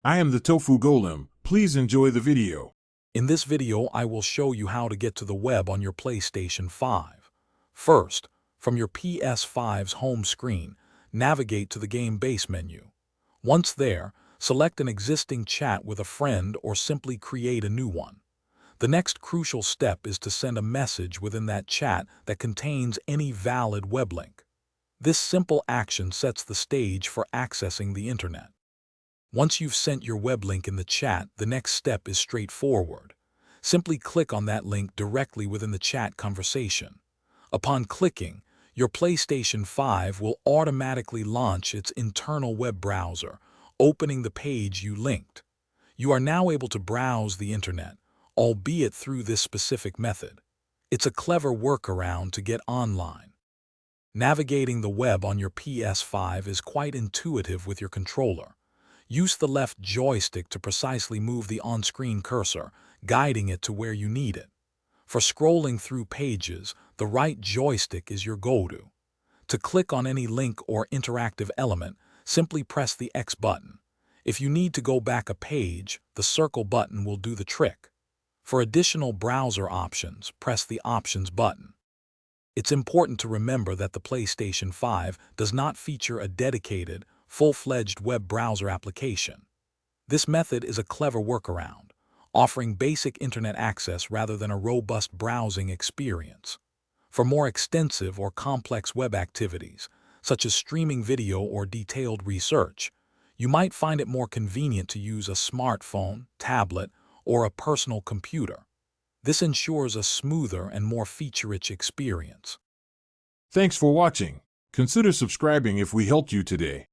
I am the Tofu Golem. Please enjoy the video. In this video, I will show you how to get to the web on your PlayStation 5. First, from your PS5's home screen, navigate to the Game Base menu. Once there, select an existing chat with a friend or simply create a new one. The next crucial step is to send a message within that chat that contains any valid web link. This simple action sets the stage for accessing the internet. Once you've sent your web link in the chat, the next step is straightforward. Simply click on that link directly within the chat conversation. Upon clicking, your PlayStation 5 will automatically launch its internal web browser, opening the page you linked. You are now able to browse the internet, albeit through this specific method. It's a clever workaround to get online. Navigating the web on your PS5 is quite intuitive with your controller. Use the left joystick to precisely move the on-screen cursor, guiding it to where you need it. For scrolling through pages, the right joystick is your go-to. To click on any link or interactive element, simply press the X button. If you need to go back a page, the circle button will do the trick. For additional browser options, press the Options button. It's important to remember that the PlayStation 5 does not feature a dedicated, full-fledged web browser application. This method is a clever workaround, offering basic internet access rather than a robust browsing experience. For more extensive or complex web activities, such as streaming video or detailed research, you might find it more convenient to use a smartphone, tablet, or a personal computer. This ensures a smoother and more feature-rich experience. Thanks for watching. Consider subscribing if we helped you today.